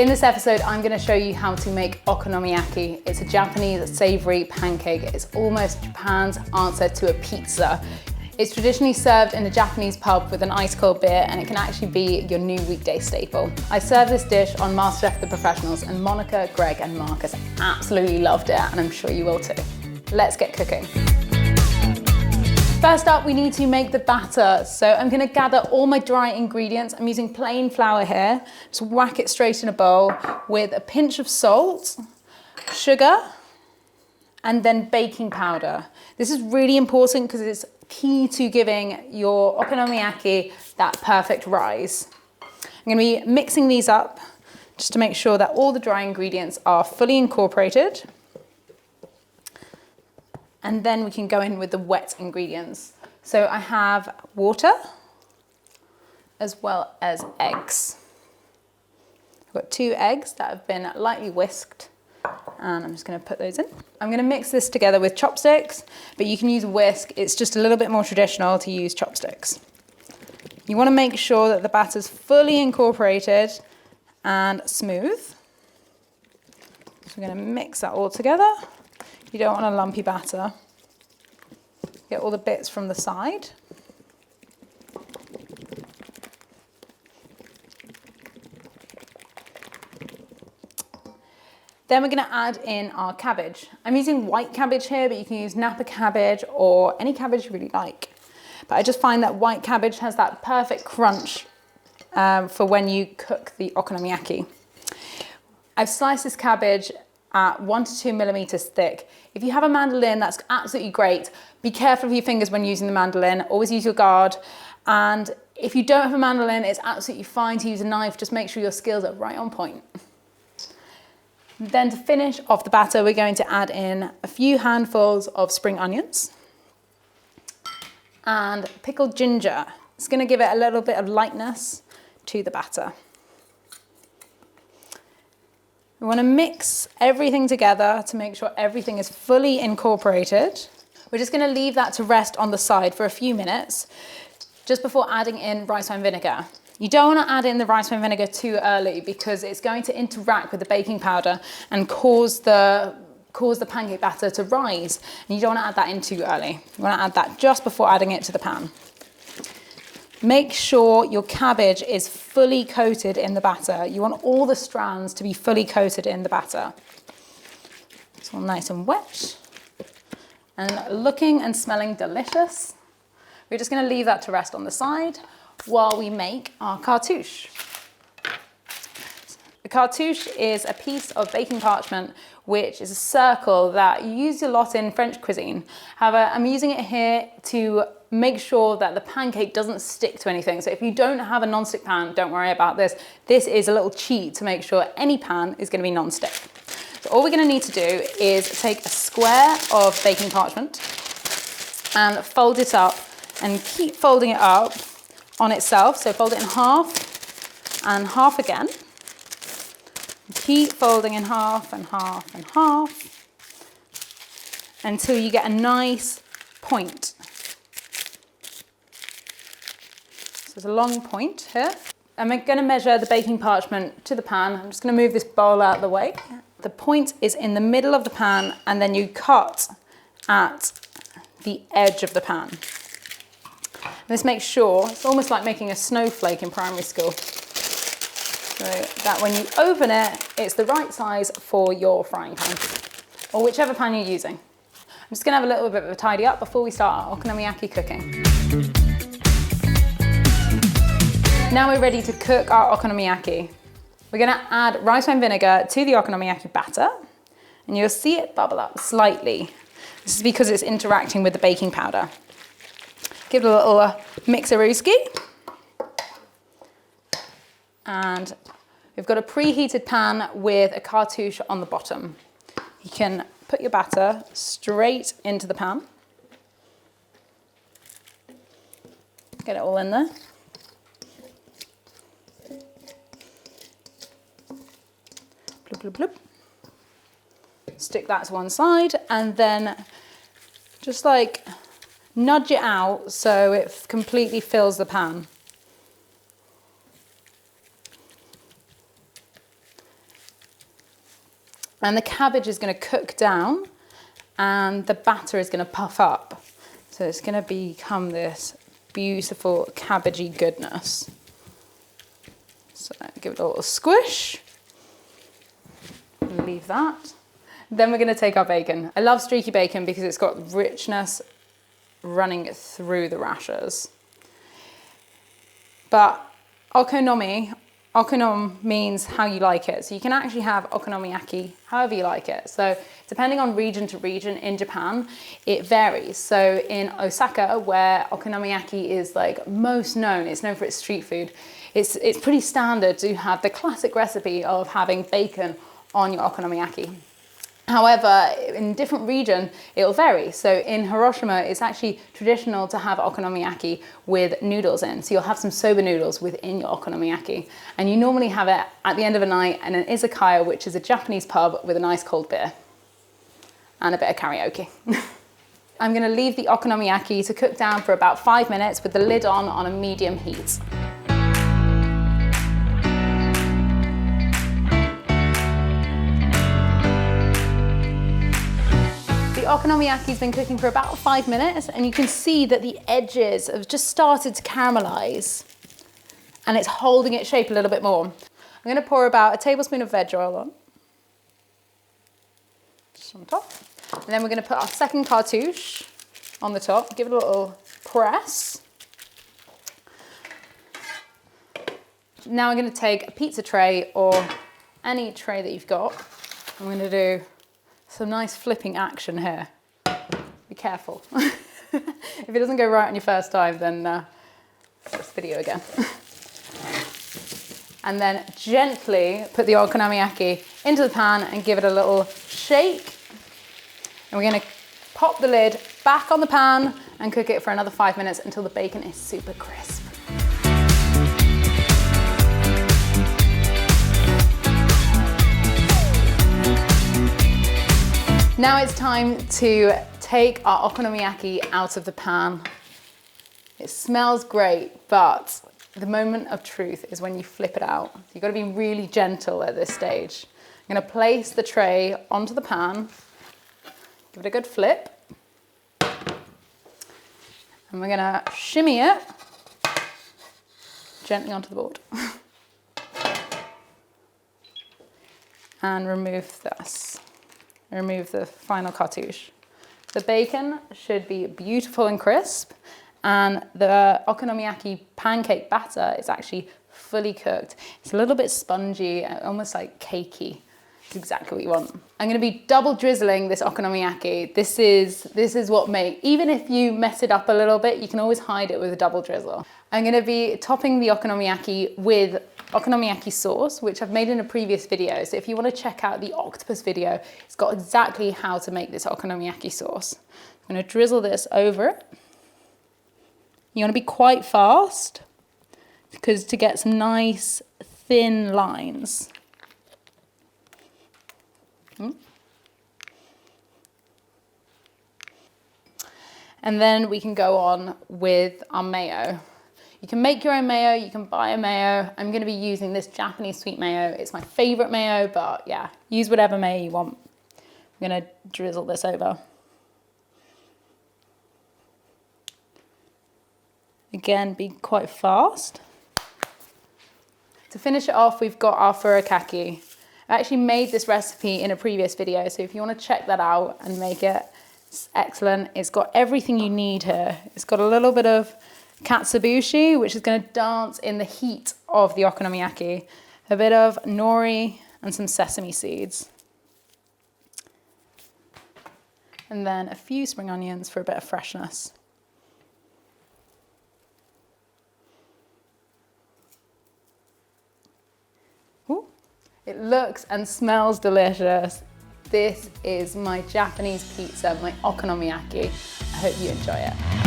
In this episode, I'm going to show you how to make okonomiyaki. It's a Japanese savory pancake. It's almost Japan's answer to a pizza. It's traditionally served in a Japanese pub with an ice cold beer, and it can actually be your new weekday staple. I served this dish on MasterChef The Professionals, and Monica, Greg and Marcus absolutely loved it, and I'm sure you will too. Let's get cooking. First up, we need to make the batter. So I'm gonna gather all my dry ingredients. I'm using plain flour here. Just whack it straight in a bowl with a pinch of salt, sugar, and then baking powder. This is really important because it's key to giving your okonomiyaki that perfect rise. I'm gonna be mixing these up just to make sure that all the dry ingredients are fully incorporated. And then we can go in with the wet ingredients. So I have water as well as eggs. I've got 2 eggs that have been lightly whisked, and I'm just gonna put those in. I'm gonna mix this together with chopsticks, but you can use a whisk. It's just a little bit more traditional to use chopsticks. You wanna make sure that the batter's fully incorporated and smooth. So we're gonna mix that all together. You don't want a lumpy batter. Get all the bits from the side. Then we're gonna add in our cabbage. I'm using white cabbage here, but you can use Napa cabbage or any cabbage you really like. But I just find that white cabbage has that perfect crunch for when you cook the okonomiyaki. I've sliced this cabbage at 1 to 2 millimeters thick. If you have a mandolin, that's absolutely great. Be careful of your fingers when using the mandolin. Always use your guard. And if you don't have a mandolin, it's absolutely fine to use a knife. Just make sure your skills are right on point. Then to finish off the batter, we're going to add in a few handfuls of spring onions and pickled ginger. It's gonna give it a little bit of lightness to the batter. We want to mix everything together to make sure everything is fully incorporated. We're just going to leave that to rest on the side for a few minutes just before adding in rice wine vinegar. You don't want to add in the rice wine vinegar too early because it's going to interact with the baking powder and cause the pancake batter to rise. And you don't want to add that in too early. You want to add that just before adding it to the pan. Make sure your cabbage is fully coated in the batter. You want all the strands to be fully coated in the batter. It's all nice and wet and looking and smelling delicious. We're just gonna leave that to rest on the side while we make our cartouche. The cartouche is a piece of baking parchment which is a circle that you use a lot in French cuisine. However, I'm using it here to make sure that the pancake doesn't stick to anything. So if you don't have a non-stick pan, don't worry about this. This is a little cheat to make sure any pan is gonna be non-stick. So all we're gonna need to do is take a square of baking parchment and fold it up and keep folding it up on itself. So fold it in half and half again. Keep folding in half and half and half until you get a nice point. So there's a long point here. I'm going to measure the baking parchment to the pan. I'm just going to move this bowl out of the way. The point is in the middle of the pan, and then you cut at the edge of the pan. This makes sure, it's almost like making a snowflake in primary school. So that when you open it, it's the right size for your frying pan, or whichever pan you're using. I'm just gonna have a little bit of a tidy up before we start our okonomiyaki cooking. Now we're ready to cook our okonomiyaki. We're gonna add rice wine vinegar to the okonomiyaki batter, and you'll see it bubble up slightly. This is because it's interacting with the baking powder. Give it a little mixerooski. And we've got a preheated pan with a cartouche on the bottom. You can put your batter straight into the pan. Get it all in there. Bloop, bloop, bloop. Stick that to one side and then just like nudge it out so it completely fills the pan. And the cabbage is gonna cook down and the batter is gonna puff up. So it's gonna become this beautiful cabbagey goodness. So give it a little squish. Leave that. Then we're gonna take our bacon. I love streaky bacon because it's got richness running through the rashers. But okonom means how you like it. So you can actually have okonomiyaki however you like it. So depending on region to region in Japan, it varies. So in Osaka, where okonomiyaki is like most known, it's known for its street food, it's pretty standard to have the classic recipe of having bacon on your okonomiyaki. However, in different region, it'll vary. So in Hiroshima, it's actually traditional to have okonomiyaki with noodles in. So you'll have some soba noodles within your okonomiyaki. And you normally have it at the end of a night in an izakaya, which is a Japanese pub with a nice cold beer and a bit of karaoke. I'm gonna leave the okonomiyaki to cook down for about 5 minutes with the lid on a medium heat. The okonomiyaki's been cooking for about 5 minutes and you can see that the edges have just started to caramelize and it's holding its shape a little bit more. I'm gonna pour about a tablespoon of veg oil on, just on top. And then we're gonna put our second cartouche on the top, give it a little press. Now I'm gonna take a pizza tray or any tray that you've got. I'm gonna do some nice flipping action here. Be careful. If it doesn't go right on your first time, then this video again. And then gently put the okonomiyaki into the pan and give it a little shake. And we're gonna pop the lid back on the pan and cook it for another 5 minutes until the bacon is super crisp. Now it's time to take our okonomiyaki out of the pan. It smells great, but the moment of truth is when you flip it out. You've got to be really gentle at this stage. I'm going to place the tray onto the pan, give it a good flip, and we're going to shimmy it gently onto the board. And remove this. Remove the final cartouche. The bacon should be beautiful and crisp, and the okonomiyaki pancake batter is actually fully cooked. It's a little bit spongy, almost like cakey. It's exactly what you want. I'm gonna be double drizzling this okonomiyaki. This is what even if you mess it up a little bit, you can always hide it with a double drizzle. I'm gonna be topping the okonomiyaki with okonomiyaki sauce, which I've made in a previous video. So if you want to check out the octopus video, it's got exactly how to make this okonomiyaki sauce. I'm going to drizzle this over it. You want to be quite fast because to get some nice thin lines. And then we can go on with our mayo. You can make your own mayo, you can buy a mayo. I'm gonna be using this Japanese sweet mayo. It's my favorite mayo, but yeah, use whatever mayo you want. I'm gonna drizzle this over. Again, be quite fast. To finish it off, we've got our furikake. I actually made this recipe in a previous video, so if you wanna check that out and make it, it's excellent. It's got everything you need here. It's got a little bit of katsuobushi, which is going to dance in the heat of the okonomiyaki, a bit of nori and some sesame seeds, and then a few spring onions for a bit of freshness. Ooh, it looks and smells delicious. This is my Japanese pizza, my okonomiyaki. I hope you enjoy it.